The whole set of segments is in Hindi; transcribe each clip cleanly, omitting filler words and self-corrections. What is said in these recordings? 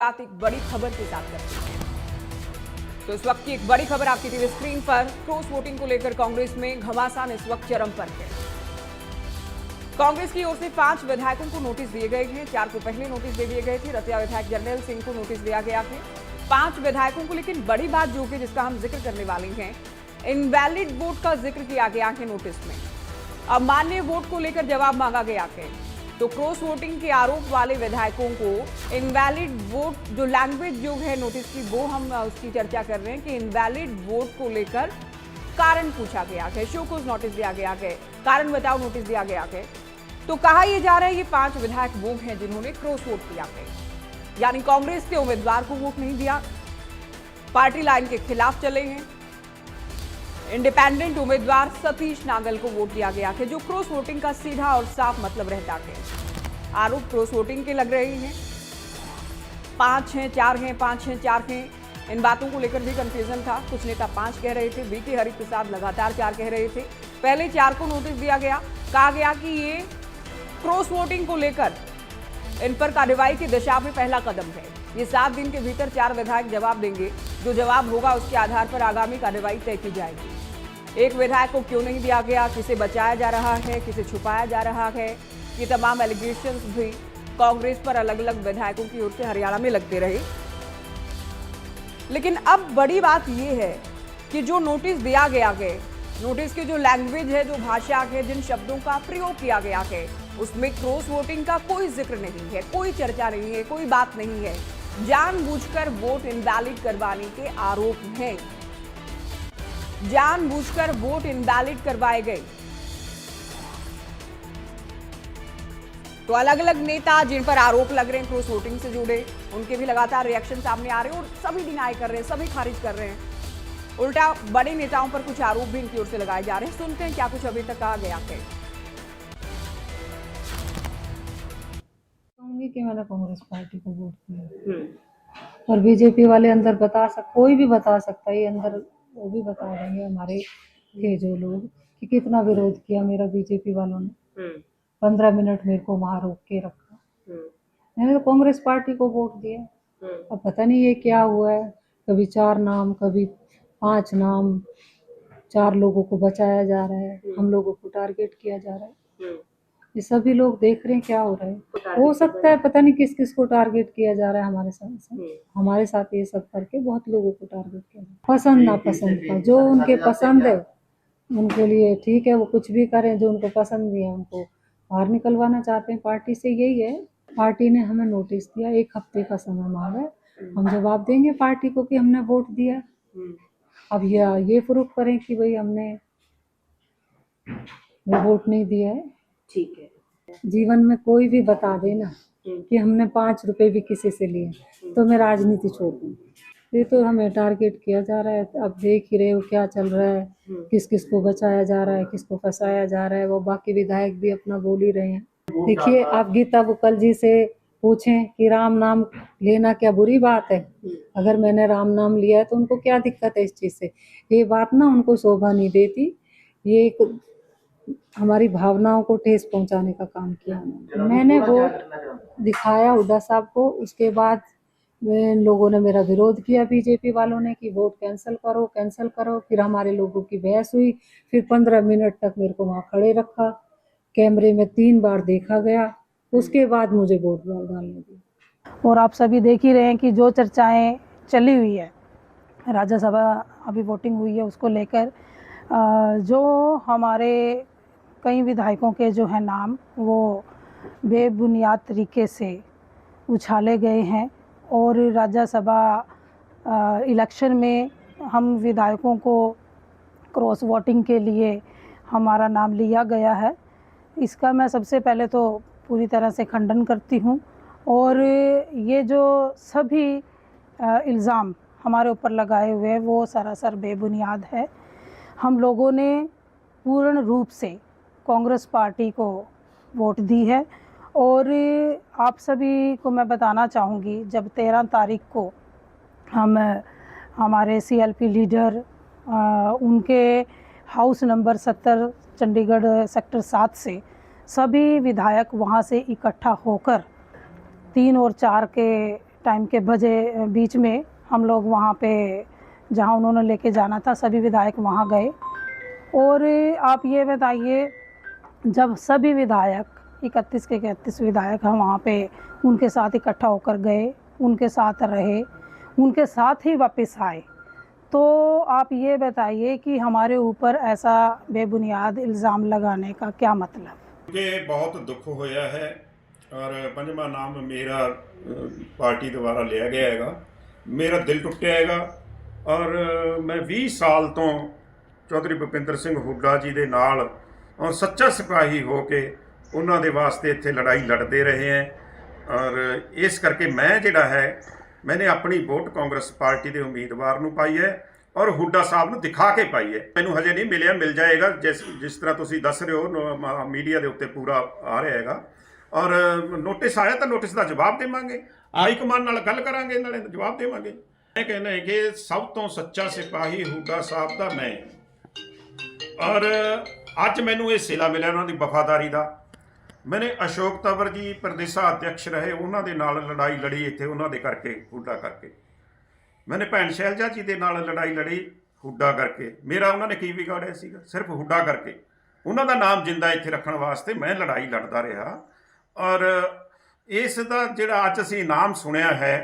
साथ एक बड़ी खबर के साथ करते हैं। तो इस वक्त की एक बड़ी खबर आपकी टीवी स्क्रीन पर। क्रॉस वोटिंग को लेकर कांग्रेस में घमासान इस वक्त चरम पर है। कांग्रेस की ओर से 5 विधायकों को नोटिस दिए गए हैं। 4 को पहले नोटिस दे दिए गए थे। रतिया विधायक जर्नैल सिंह को नोटिस दिया गया है 5 विधायकों को। लेकिन बड़ी बात जो कि जिसका हम जिक्र करने वाले हैं, इनवैलिड वोट का जिक्र किया गया है नोटिस में। अमान्य वोट को लेकर जवाब मांगा गया है। तो क्रॉस वोटिंग के आरोप वाले विधायकों को इनवैलिड वोट जो लैंग्वेज जो है नोटिस की, वो हम उसकी चर्चा कर रहे हैं कि इनवैलिड वोट को लेकर कारण पूछा गया है, शो कोज नोटिस दिया गया है, कारण बताओ नोटिस दिया गया है। तो कहा यह जा रहा है ये 5 विधायक वो हैं जिन्होंने क्रॉस वोट किया है, यानी कांग्रेस के उम्मीदवार को वोट नहीं दिया, पार्टी लाइन के खिलाफ चले हैं। इंडिपेंडेंट उम्मीदवार सतीश नागल को वोट दिया गया है, जो क्रॉस वोटिंग का सीधा और साफ मतलब रहता है। आरोप क्रॉस वोटिंग के लग रहे हैं। 5 हैं, 4 हैं, 5 हैं, 4 हैं। इन बातों को लेकर भी कंफ्यूजन था। कुछ नेता 5 कह रहे थे, बीके हरिप्रसाद लगातार 4 कह रहे थे। पहले 4 को नोटिस दिया गया, कहा गया कि ये क्रॉस वोटिंग को लेकर इन पर कार्रवाई की दिशा में पहला कदम है। ये 7 दिन के भीतर 4 विधायक जवाब देंगे। जो जवाब होगा उसके आधार पर आगामी कार्रवाई तय की जाएगी। एक विधायक को क्यों नहीं दिया गया, किसे बचाया जा रहा है, किसे छुपाया जा रहा है, ये तमाम एलिगेशंस भी कांग्रेस पर अलग अलग विधायकों की ओर से हरियाणा में लगते रहे। लेकिन अब बड़ी बात यह है कि जो नोटिस दिया गया है, नोटिस की जो लैंग्वेज है, जो भाषा है, जिन शब्दों का प्रयोग किया गया है, उसमें क्रॉस वोटिंग का कोई जिक्र नहीं है, कोई चर्चा नहीं है, कोई बात नहीं है। जानबूझकर वोट इनवैलिड करवाने के आरोप हैं। जानबूझकर वोट इनवैलिड करवाए गए। तो अलग अलग नेता जिन पर आरोप लग रहे हैं क्रॉस वोटिंग से जुड़े, उनके भी लगातार रिएक्शन सामने आ रहे हैं और सभी डिनाई कर रहे हैं, सभी खारिज कर रहे हैं। उल्टा बड़े नेताओं पर कुछ आरोप भी इनकी ओर से लगाए जा रहे हैं। सुनते हैं क्या कुछ अभी तक कहा गया है। कहूंगी कि मैंने कांग्रेस पार्टी को वोट किया और बीजेपी वाले अंदर कोई भी बता सकता है, ये अंदर वो भी बता देंगे हमारे थे जो लोग कि कितना विरोध किया मेरा बीजेपी वालों ने। 15 मिनट मेरे को वहां रोक के रखा। मैंने तो कांग्रेस पार्टी को वोट दिया। अब पता नहीं ये क्या हुआ है, कभी 4 नाम, कभी 5 नाम, 4 लोगों को बचाया जा रहा है, हम लोगों को टारगेट किया जा रहा है। ये सभी लोग देख रहे हैं क्या हो रहा है। हो सकता है पता नहीं किस किस को टारगेट किया जा रहा है। हमारे साथ ये सब करके बहुत लोगों को टारगेट किया जा रहा है। पसंद नापसंद का, जो उनके पसंद है उनके लिए ठीक है, वो कुछ भी करें। जो उनको पसंद नहीं है उनको बाहर निकलवाना चाहते हैं पार्टी से, यही है। पार्टी ने हमें नोटिस दिया, 1 हफ्ते का समय मांगा है। हम जवाब देंगे पार्टी को कि हमने वोट दिया। अब ये प्रूफ करें कि भाई हमने वोट नहीं दिया है। ठीक है। जीवन में कोई भी बता देना कि हमने 5 रुपए भी किसी से लिए तो मैं राजनीति छोड़ दूंगी। ये तो हमें टारगेट किया जा रहा है। अब देख ही रहे हो क्या चल रहा है, किस किस को बचाया जा रहा है, किसको फंसाया जा रहा है। वो बाकी विधायक भी अपना बोल ही रहे हैं। देखिए, आप गीता बुक्कल जी से पूछें कि राम नाम लेना क्या बुरी बात है। अगर मैंने राम नाम लिया है तो उनको क्या दिक्कत है इस चीज से। ये बात ना उनको शोभा नहीं देती। ये एक हमारी भावनाओं को ठेस पहुंचाने का काम किया। मैंने वोट दिखाया हुड्डा साहब को, उसके बाद लोगों ने मेरा विरोध किया, बीजेपी वालों ने, कि वोट कैंसिल करो कैंसिल करो। फिर हमारे लोगों की बहस हुई। फिर 15 मिनट तक मेरे को वहाँ खड़े रखा, कैमरे में 3 बार देखा गया, उसके बाद मुझे वोट डालने दिया। और आप सभी देख ही रहे हैं कि जो चर्चाएं चली हुई है, राज्यसभा अभी वोटिंग हुई है उसको लेकर, जो हमारे कई विधायकों के जो है नाम वो बेबुनियाद तरीके से उछाले गए हैं। और राज्यसभा इलेक्शन में हम विधायकों को क्रॉस वोटिंग के लिए हमारा नाम लिया गया है। इसका मैं सबसे पहले तो पूरी तरह से खंडन करती हूँ। और ये जो सभी इल्ज़ाम हमारे ऊपर लगाए हुए हैं वो सरासर बेबुनियाद है। हम लोगों ने पूर्ण रूप से कांग्रेस पार्टी को वोट दी है। और आप सभी को मैं बताना चाहूँगी, जब 13 तारीख को हम हमारे सीएलपी लीडर उनके हाउस नंबर 70 चंडीगढ़ सेक्टर 7 से सभी विधायक वहाँ से इकट्ठा होकर 3 और 4 के टाइम के बजे बीच में हम लोग वहाँ पे जहाँ उन्होंने लेके जाना था सभी विधायक वहाँ गए। और आप ये बताइए, जब सभी विधायक 31 के 31 विधायक हम वहाँ पे उनके साथ इकट्ठा होकर गए, उनके साथ रहे, उनके साथ ही वापस आए, तो आप ये बताइए कि हमारे ऊपर ऐसा बेबुनियाद इल्ज़ाम लगाने का क्या मतलब? मुझे बहुत दुख होया है और पंजवा नाम मेरा पार्टी द्वारा लिया गया हैगा। मेरा दिल टुटिया हैगा और मैं 20 साल तो चौधरी भुपिंदर सिंह हुड्डा जी ਦੇ ਨਾਲ और सच्चा सिपाही हो के ਉਹਨਾਂ ਦੇ ਵਾਸਤੇ ਇੱਥੇ ਲੜਾਈ ਲੜਦੇ ਰਹੇ हैं। और इस करके मैं ਜਿਹੜਾ है मैंने अपनी वोट कांग्रेस पार्टी के उम्मीदवार ਨੂੰ ਪਾਈ है और हुड्डा साहब ਨੂੰ दिखा के पाई है। ਮੈਨੂੰ ਹਜੇ नहीं मिलिया, मिल जाएगा जिस तरह ਤੁਸੀਂ ਦੱਸ ਰਹੇ ਹੋ मीडिया ਦੇ ਉੱਤੇ पूरा आ ਰਿਹਾ ਹੈਗਾ। और नोटिस आया तो नोटिस का जवाब देवांगे, हाईकमान नाल गल करांगे, नाले जवाब देवांगे। मैं कहना है कि सब तो सच्चा सिपाही हुड्डा साहब का मैं, और अज मैनू ये सिला मिलिया उन्होंने वफादारी का। मैंने अशोक तंवर जी प्रदेशा अध्यक्ष रहे, उन्होंने नाल लड़ाई लड़ी इत्थे उन्होंने करके हुड्डा करके। मैंने भैन शैलजा जी के नाल लड़ाई लड़ी हुड्डा करके। मेरा उन्होंने की बिगाड़िया सीगा, सिर्फ हुड्डा करके उन्हों का नाम जिंदा इत्थे रखने वास्ते मैं लड़ाई लड़ता रहा। और इस दा जिहड़ा अज असीं नाम सुनिया है,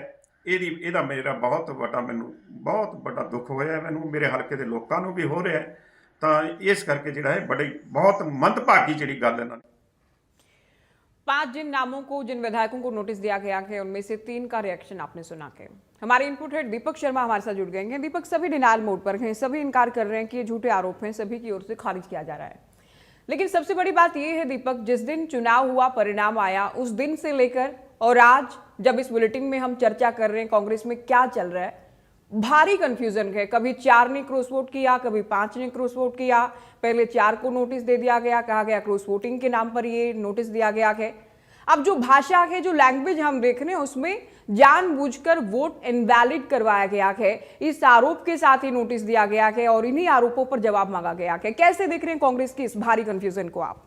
ਇਹਦਾ मेरा बहुत वड्डा मैनू बहुत वड्डा दुख होया, मैनू मेरे हल्के के लोगों को भी हो रहा है। तो इस करके जिहड़ा है बड़ी बहुत मंदभागी जिहड़ी गल इन्हां ने। 5 जिन नामों को, जिन विधायकों को नोटिस दिया गया है, उनमें से 3 का रिएक्शन आपने सुना के हमारे इनपुट हेड दीपक शर्मा हमारे साथ जुड़ गए हैं। दीपक, सभी डिनायल मोड पर हैं, सभी इनकार कर रहे हैं कि ये झूठे आरोप हैं, सभी की ओर से खारिज किया जा रहा है। लेकिन सबसे बड़ी बात यह है दीपक, जिस दिन चुनाव हुआ, परिणाम आया, उस दिन से लेकर और आज जब इस बुलेटिन में हम चर्चा कर रहे हैं कांग्रेस में क्या चल रहा है, भारी कंफ्यूजन है। कभी 4 ने क्रॉस वोट किया, कभी 5 ने क्रॉस वोट किया। पहले 4 को नोटिस दे दिया गया, कहा गया क्रॉस वोटिंग के नाम पर ये नोटिस दिया गया है। अब जो भाषा है, जो लैंग्वेज हम देख रहे हैं, उसमें जानबूझकर वोट इनवैलिड करवाया गया है। इस आरोप के साथ ही नोटिस दिया गया है और इन्हीं आरोपों पर जवाब मांगा गया है। कैसे देख रहे हैं कांग्रेस की इस भारी कंफ्यूजन को आप?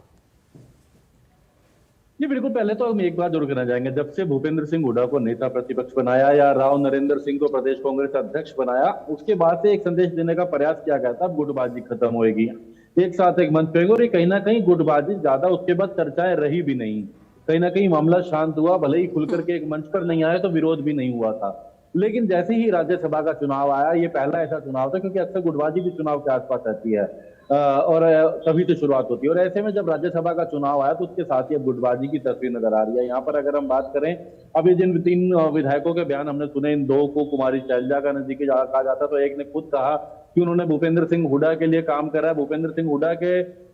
जी बिल्कुल, पहले तो हम एक बात जरूर करना चाहेंगे, जब से भूपेंद्र सिंह हुड्डा को नेता प्रतिपक्ष बनाया या राव नरेंद्र सिंह को प्रदेश कांग्रेस अध्यक्ष बनाया, उसके बाद से एक संदेश देने का प्रयास किया गया था, गुटबाजी खत्म होएगी, एक साथ एक मंच पे। और ये कहीं ना कहीं गुटबाजी ज्यादा उसके बाद चर्चाएं रही भी नहीं, कहीं ना कहीं मामला शांत हुआ, भले ही खुल करके एक मंच पर नहीं आया तो विरोध भी नहीं हुआ था। लेकिन जैसे ही राज्यसभा का चुनाव आया, ये पहला ऐसा चुनाव था, क्योंकि अक्सर गुटबाजी भी चुनाव के आसपास रहती है और तभी तो शुरुआत होती है। और ऐसे में जब राज्यसभा का चुनाव आया तो उसके साथ ही अब गुटबाजी की तस्वीर नजर आ रही है। यहाँ पर अगर हम बात करें, अभी जिन 3 विधायकों के बयान हमने सुने, इन 2 को कुमारी शैलजा का नजदीकी कहा जाता, तो एक ने खुद कहा कि उन्होंने भूपेंद्र सिंह हुड्डा के लिए काम करा है। भूपेंद्र सिंह हुड्डा के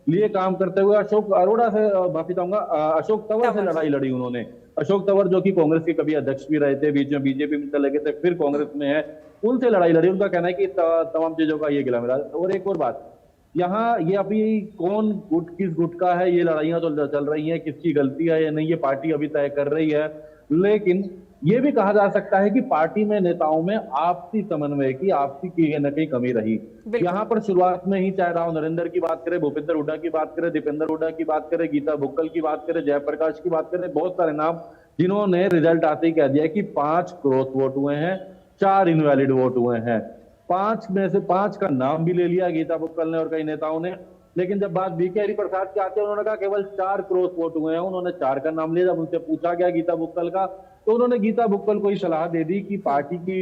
लिए काम करते हुए अशोक अरोड़ा से, माफी चाहूंगा, अशोक तंवर से लड़ाई लड़ी उन्होंने। अशोक तंवर जो कि कांग्रेस के कभी अध्यक्ष भी रहे थे, बीच में बीजेपी में चले गए थे, फिर कांग्रेस में है, उनसे लड़ाई लड़ी। उनका कहना है कि तमाम चीजों का ये गिला मिला। और एक और बात, यहाँ ये अभी कौन किस गुट का है, ये लड़ाइयां तो चल रही हैं, किसकी गलती है या नहीं, ये पार्टी अभी तय कर रही है। लेकिन ये भी कहा जा सकता है कि पार्टी में नेताओं में आपसी समन्वय की, आपसी की न कहीं कमी रही। यहाँ पर शुरुआत में ही चाहे राव नरेंद्र की बात करें, भूपेंद्र हुड्डा की बात करें, दीपेंद्र हुड्डा की बात करें, गीता बुक्कल की बात करें, जयप्रकाश की बात करें, बहुत सारे नाम जिन्होंने रिजल्ट आते ही कह दिया कि 5 क्रॉस वोट हुए हैं, 4 इनवैलिड वोट हुए हैं। 5 में से 5 का नाम भी ले लिया गीता बुक्कल ने और कई नेताओं ने। लेकिन जब बात बीके हरिप्रसाद की आती है, उन्होंने कहा केवल 4 क्रॉस वोट हुए हैं, उन्होंने 4 का नाम लिया। जब उनसे पूछा गया गीता बुक्कल का, तो उन्होंने गीता बुक्कल को ही सलाह दे दी कि पार्टी की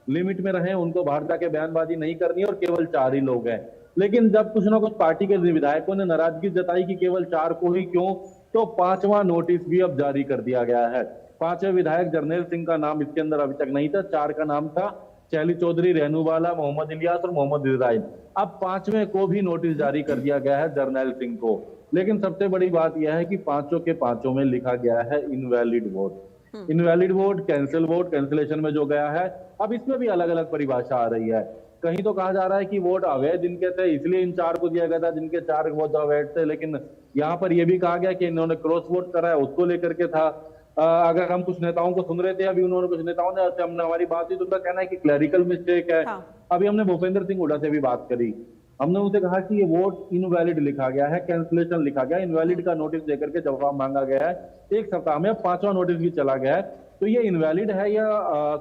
लिमिट में रहें, उनको बाहर जाके बयानबाजी नहीं करनी और केवल 4 ही लोग हैं। लेकिन जब कुछ ना कुछ पार्टी के विधायकों ने नाराजगी जताई कि केवल 4 को ही क्यों, तो 5वां नोटिस भी अब जारी कर दिया गया है। 5वें विधायक जरनैल सिंह का नाम इसके अंदर अभी तक नहीं था, 4 का नाम था, शैली चौधरी, रेणुवाला, मोहम्मद इलियास और मोहम्मद इजराइल। अब 5वें को भी नोटिस जारी कर दिया गया है, जरनैल सिंह को। लेकिन सबसे बड़ी बात यह है कि 5 के 5 में लिखा गया है invalid vote. Invalid vote, cancel vote, cancellation में जो गया है, अब इसमें भी अलग अलग परिभाषा आ रही है। कहीं तो कहा जा रहा है कि वोट अवैध जिनके थे इसलिए इन 4 को दिया गया था, जिनके 4 वोट अवैध थे। लेकिन यहाँ पर यह भी कहा गया कि इन्होंने क्रॉस वोट करा है, उसको लेकर के था। अगर हम कुछ नेताओं को सुन रहे थे, अभी उन्होंने कुछ नेताओं ने हमने हमारी बात हुई तो उनका कहना है कि क्लैरिकल मिस्टेक है। हाँ। अभी हमने भूपेंद्र सिंह हुड्डा से भी बात करी, हमने उनसे कहा कि ये वोट इनवैलिड लिखा गया है, कैंसिलेशन लिखा गया है, इनवैलिड का नोटिस देकर के जवाब मांगा गया है, एक सप्ताह में 5वां नोटिस भी चला गया है, तो ये इनवैलिड है या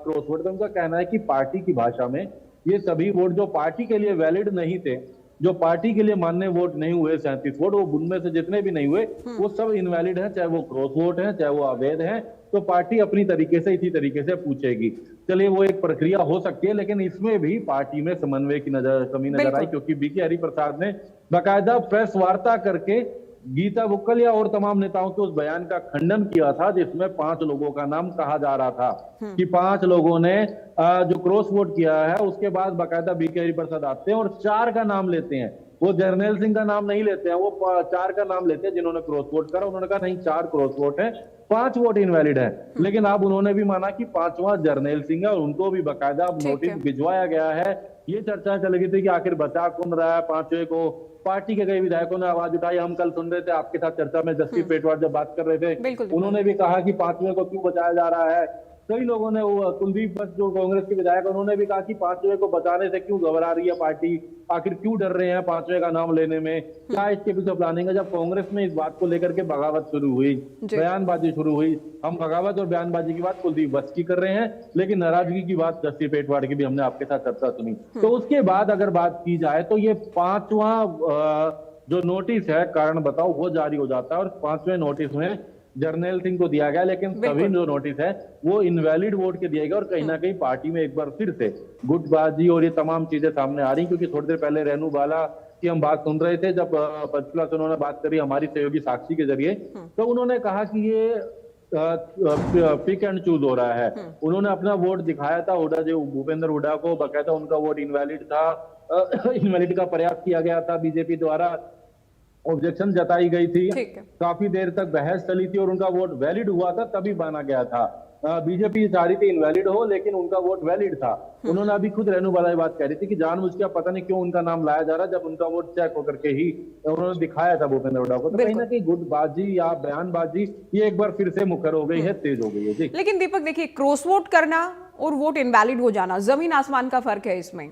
क्रॉस वोट? तो उनका कहना है कि पार्टी की भाषा में ये सभी वोट जो पार्टी के लिए वैलिड नहीं थे, जो पार्टी के लिए मान्य वोट नहीं हुए 37 वोट, वो उनमें से जितने भी नहीं हुए वो सब इनवैलिड हैं, चाहे वो क्रॉस वोट हैं, चाहे वो अवैध हैं, तो पार्टी अपनी तरीके से इसी तरीके से पूछेगी। चलिए वो एक प्रक्रिया हो सकती है, लेकिन इसमें भी पार्टी में समन्वय की कमी नजर आई, क्योंकि बीके हरिप्रसाद ने बाकायदा प्रेस वार्ता करके गीता बुक्कलिया और तमाम नेताओं के उस बयान का खंडन किया था जिसमें 5 लोगों का नाम कहा जा रहा था कि 5 लोगों ने जो क्रॉस वोट किया है। उसके बाद बाकायदा बीके हरिप्रसाद आते हैं और 4 का नाम लेते हैं, वो जर्नैल सिंह का नाम नहीं लेते हैं, वो 4 का नाम लेते हैं जिन्होंने क्रॉस वोट करा। उन्होंने कहा नहीं 4 क्रॉस वोट है, 5 वोट इनवैलिड है, लेकिन अब उन्होंने भी माना कि 5वां जर्नैल सिंह है और उनको भी बाकायदा नोटिस भिजवाया गया है। ये चर्चा चल गई थी कि आखिर बचा कौन रहा है 5वें को। पार्टी के कई विधायकों ने आवाज उठाई, हम कल सुन रहे थे आपके साथ चर्चा में जस्टिस पेटवार जब बात कर रहे थे, उन्होंने भी कहा कि 5वें को क्यों बचाया जा रहा है। कई लोगों ने, वो कुलदीप भट्ट जो कांग्रेस के विधायक, उन्होंने भी कहा कि 5वें को बचाने से क्यों घबरा रही है पार्टी, आखिर क्यों डर रहे हैं 5वें का नाम लेने में, क्या इसके पीछे प्लानिंग है। जब कांग्रेस में इस बात को लेकर के बगावत शुरू हुई, बयानबाजी शुरू हुई, हम बगावत और बयानबाजी की बात कुलदीप भट्ट की कर रहे हैं, लेकिन नाराजगी की बात जस्टिस पेटवार की भी हमने आपके साथ चर्चा सुनी। तो उसके बाद अगर बात की जाए तो ये 5वां जो नोटिस है कारण बताओ वो जारी हो जाता है और 5वें नोटिस में जर्नैल सिंह को दिया गया, लेकिन सभी जो नोटिस है वो इनवैलिड वोट के दिए गए और कहीं ना कहीं पार्टी में एक बार फिर से गुटबाजी और ये तमाम चीजें सामने आ रही। क्योंकि थोड़ी देर पहले रेणु बाला की हम बात सुन रहे थे, जब पंचकुला से उन्होंने बात करी हमारी सहयोगी साक्षी के जरिए, तो उन्होंने कहा कि ये पिक एंड चूज हो रहा है। उन्होंने अपना वोट दिखाया था हुड्डा, जो भूपेंद्र हुड्डा को, बकायदा उनका वोट इनवैलिड था, इनवैलिड का प्रयास किया गया था, बीजेपी द्वारा ऑब्जेक्शन जताई गई थी, काफी देर तक बहस चली थी और उनका वोट वैलिड हुआ था, तभी माना गया था। बीजेपी चाह रही थी इनवैलिड हो, लेकिन उनका वोट वैलिड था। उन्होंने अभी खुद रेणु बाला बात कह रही थी कि जानबूझ के पता नहीं क्यों उनका नाम लाया जा रहा, जब उनका वोट चेक होकर के ही उन्होंने दिखाया था भूपेंद्र हुड्डा को। तो कहीं ना कहीं गुटबाजी या बयानबाजी ये एक बार फिर से मुखर हो गई है, तेज हो गई है। जी लेकिन दीपक देखिए, क्रॉस वोट करना और वोट इनवैलिड हो जाना जमीन आसमान का फर्क है इसमें,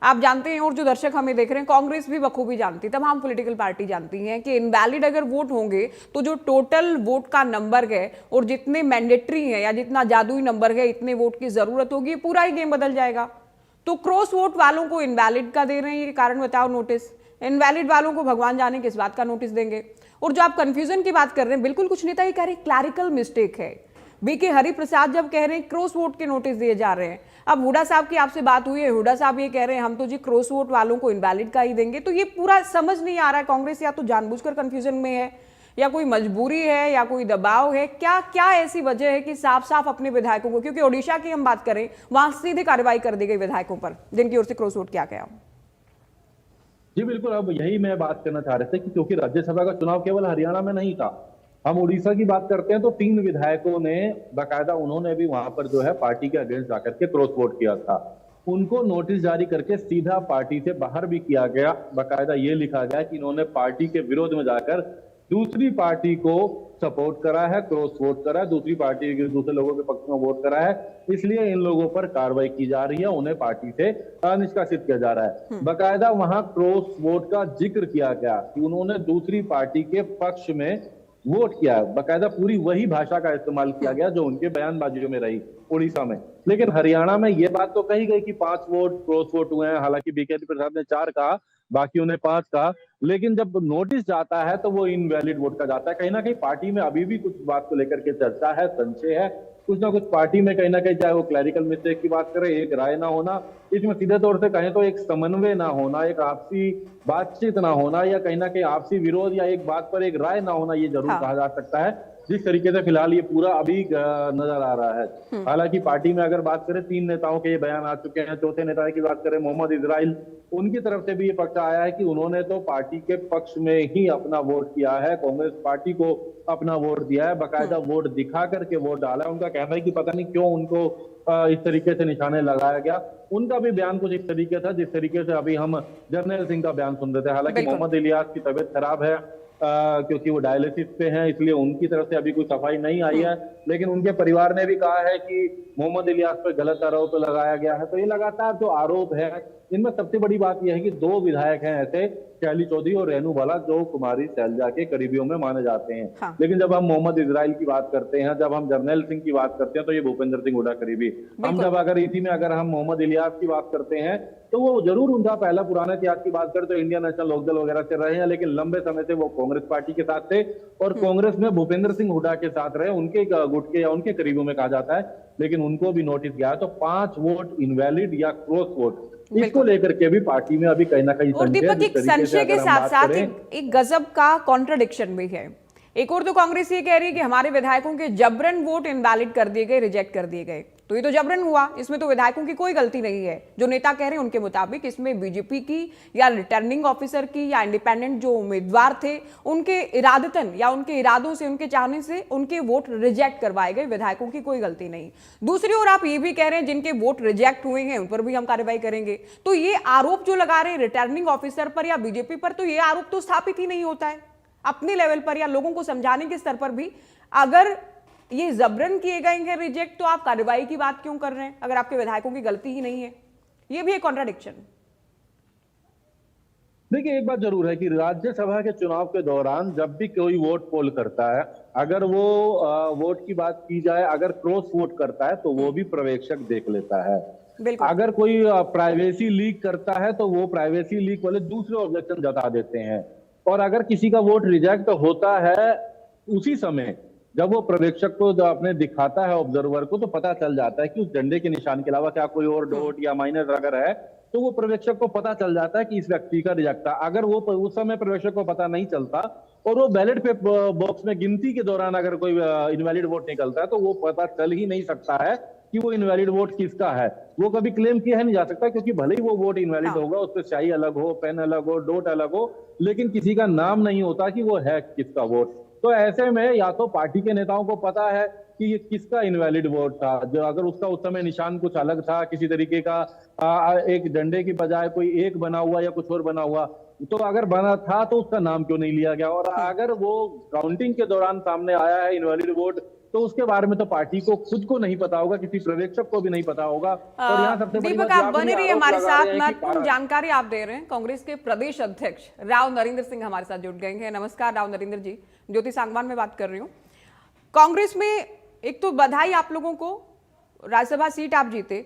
आप जानते हैं और जो दर्शक हमें देख रहे हैं, कांग्रेस भी बखूबी जानती है, तमाम पॉलिटिकल पार्टी जानती हैं कि इनवैलिड अगर वोट होंगे तो जो टोटल वोट का नंबर है और जितने मैंडेटरी है या जितना जादुई नंबर है, इतने वोट की जरूरत होगी, पूरा ही गेम बदल जाएगा। तो क्रॉस वोट वालों को इनवैलिड का दे रहे हैं, ये कारण बताओ नोटिस, इनवैलिड वालों को भगवान जाने किस बात का नोटिस देंगे। और जो आप कंफ्यूजन की बात कर रहे हैं, बिल्कुल कुछ नेता ये कह रहे हैं क्लैरिकल मिस्टेक है। बीके हरिप्रसाद जब कह रहे हैं क्रॉस वोट के नोटिस दिए जा रहे हैं, अब हुड्डा साहब की आपसे बात हुई है, हुड्डा साहब ये कह रहे हैं हम तो जी क्रॉस वोट वालों को इनवैलिड का ही देंगे। तो ये पूरा समझ नहीं आ रहा है, कांग्रेस या तो जानबूझकर कंफ्यूजन में है या कोई मजबूरी है या कोई दबाव है, क्या क्या ऐसी वजह है कि साफ साफ अपने विधायकों को, क्योंकि ओडिशा की हम बात करें वहां सीधे कार्रवाई कर दी गई विधायकों पर जिनकी ओर से क्रॉस वोट किया गया। जी बिल्कुल, अब यही मैं बात करना चाह रहे थे कि क्योंकि राज्यसभा का चुनाव केवल हरियाणा में नहीं था, हम उड़ीसा की बात करते हैं तो 3 विधायकों ने बाकायदा, उन्होंने भी वहां पर जो है पार्टी के अगेंस्ट जाकर के क्रॉस वोट किया था। उनको नोटिस जारी करके सीधा पार्टी से बाहर भी किया गया। बाकायदा ये लिखा गया कि इन्होंने पार्टी के विरोध में जाकर दूसरी पार्टी को सपोर्ट करा है, क्रॉस वोट करा है, दूसरी पार्टी के दूसरे लोगों के पक्ष में वोट करा है, इसलिए इन लोगों पर कार्रवाई की जा रही है, उन्हें पार्टी से निष्कासित किया जा रहा है। बाकायदा वहां क्रॉस वोट का जिक्र किया गया कि उन्होंने दूसरी पार्टी के पक्ष में वोट किया, बाकायदा पूरी वही भाषा का इस्तेमाल किया गया जो उनके बयानबाजियों में रही उड़ीसा में। लेकिन हरियाणा में ये बात तो कही गई कि 5 वोट क्रॉस वोट हुए हैं, हालांकि बीके प्रसाद ने 4 कहा, बाकियों ने 5 कहा, लेकिन जब नोटिस जाता है तो वो इनवैलिड वोट का जाता है। कहीं ना कहीं पार्टी में अभी भी कुछ बात को लेकर के चर्चा है, संशय है, कुछ ना कुछ पार्टी में कहीं ना कहीं, चाहे वो क्लैरिकल मिस्टेक की बात करें, एक राय ना होना, इसमें सीधे तौर से कहें तो एक समन्वय ना होना, एक आपसी बातचीत ना होना, या कहीं ना कहीं आपसी विरोध या एक बात पर एक राय ना होना, ये जरूर कहा जा सकता है। जिस तरीके से फिलहाल ये पूरा अभी नजर आ रहा है। हालांकि पार्टी में अगर बात करें 3 नेताओं के ये बयान आ चुके हैं, चौथे नेता की बात करें मोहम्मद इजराइल, उनकी तरफ से भी ये पक्ष आया है कि उन्होंने तो पार्टी के पक्ष में ही अपना वोट किया है, कांग्रेस पार्टी को अपना वोट दिया है, बाकायदा वोट दिखा करके वोट डाला है। उनका कहना है कि पता नहीं क्यों उनको इस तरीके से निशाने लगाया गया। उनका भी बयान कुछ इस तरीके था जिस तरीके से अभी हम जर्नैल सिंह का बयान सुन रहे थे। हालांकि मोहम्मद इलियास की तबीयत खराब है, क्योंकि वो डायलिसिस पे हैं, इसलिए उनकी तरफ से अभी कोई सफाई नहीं आई है, लेकिन उनके परिवार ने भी कहा है कि मोहम्मद इलियास पर गलत आरोप लगाया गया है। तो ये लगातार जो आरोप है, इनमें सबसे बड़ी बात यह है कि 2 विधायक हैं ऐसे, शैली चौधरी और रेणु बाला, जो कुमारी शैलजा के करीबियों में माने जाते हैं। हाँ। लेकिन जब हम मोहम्मद इजराइल की बात करते हैं, जब हम जर्नैल सिंह की बात करते हैं, तो ये भूपेंद्र सिंह हुड्डा करीबी। हम जब अगर इसी में अगर हम मोहम्मद इलियास की बात करते हैं, तो वो जरूर उनका पहला पुराना इतिहास की बात करें तो इंडियन नेशनल लोकदल वगैरह से रहे हैं, लेकिन लंबे समय से वो कांग्रेस पार्टी के साथ थे और कांग्रेस में भूपेंद्र सिंह हुड्डा के साथ रहे, उनके गुट के या उनके करीबियों में कहा जाता है। लेकिन उनको भी नोटिस गया है, तो 5 वोट इनवैलिड या क्रॉस वोट, इसको लेकर के भी पार्टी में अभी कहीं ना कहीं और दीपक, एक संशय के साथ साथ एक गजब का कॉन्ट्रडिक्शन भी है। एक और तो कांग्रेस ये कह रही है कि हमारे विधायकों के जबरन वोट इनवैलिड कर दिए गए, रिजेक्ट कर दिए गए, तो ये तो जबरन हुआ, इसमें तो विधायकों की कोई गलती नहीं है। जो नेता कह रहे हैं उनके मुताबिक इसमें बीजेपी की या रिटर्निंग ऑफिसर की या इंडिपेंडेंट जो उम्मीदवार थे उनके इरादतन या उनके इरादों से, उनके चाहने से उनके वोट रिजेक्ट करवाए गए, विधायकों की कोई गलती नहीं। दूसरी ओर आप ये भी कह रहे हैं जिनके वोट रिजेक्ट हुए हैं उन पर भी हम कार्रवाई करेंगे। तो ये आरोप जो लगा रहे हैं रिटर्निंग ऑफिसर पर या बीजेपी पर, तो ये आरोप तो स्थापित ही नहीं होता है अपने लेवल पर या लोगों को समझाने के स्तर पर भी। अगर ये जबरन किए गए हैं रिजेक्ट, तो आप कार्रवाई की बात क्यों कर रहे हैं अगर आपके विधायकों की गलती ही नहीं है? ये भी एक कॉन्ट्राडिक्शन। देखिए, एक बात जरूर है कि राज्यसभा के चुनाव के दौरान जब भी कोई वोट पोल करता है, अगर वो वोट की बात की जाए, अगर क्रॉस वोट करता है तो वो भी पर्यवेक्षक देख लेता है। अगर कोई प्राइवेसी लीक करता है तो वो प्राइवेसी लीक वाले दूसरे ऑब्जेक्शन जता देते हैं। और अगर किसी का वोट रिजेक्ट होता है, उसी समय जब वो पर्यवेक्षक को अपने दिखाता है ऑब्जर्वर को, तो पता चल जाता है कि उस डंडे के निशान के अलावा क्या कोई और डॉट या माइनर अगर है, तो वो पर्यवेक्षक को पता चल जाता है कि इस व्यक्ति का रिजेक्ट था। अगर वो उस समय पर्यवेक्षक को पता नहीं चलता और वो बैलेट पे बॉक्स में गिनती के दौरान अगर कोई इनवैलिड वोट निकलता है, तो वो पता चल ही नहीं सकता है कि वो इनवैलिड वोट किसका है। वो कभी क्लेम किया नहीं जा सकता, क्योंकि भले ही वो वोट इनवैलिड होगा, उस पर स्याही अलग हो, पेन अलग हो, डॉट अलग हो, लेकिन किसी का नाम नहीं होता कि वो है किसका वोट। तो ऐसे में या तो पार्टी के नेताओं को पता है कि ये किसका इनवैलिड वोट था, जो अगर उसका उस समय निशान कुछ अलग था, किसी तरीके का एक डंडे की बजाय कोई एक बना हुआ या कुछ और बना हुआ, तो अगर बना था तो उसका नाम क्यों नहीं लिया गया। और अगर वो काउंटिंग के दौरान सामने आया है इनवैलिड वोट, तो उसके बारे में तो पार्टी को खुद को नहीं पता होगा, किसी पर्यवेक्षक को भी नहीं पता होगा। और यहाँ सबसे बड़ी दीपक, आप बने रहिए हमारे साथ, महत्वपूर्ण जानकारी आप दे रहे हैं। कांग्रेस के प्रदेश अध्यक्ष राव नरेंद्र सिंह हमारे साथ जुड़ गए हैं। नमस्कार राव नरेंद्र जी, ज्योति सांगवान में बात कर रही हूँ। कांग्रेस में एक तो बधाई आप लोगों को, राज्यसभा सीट आप जीते,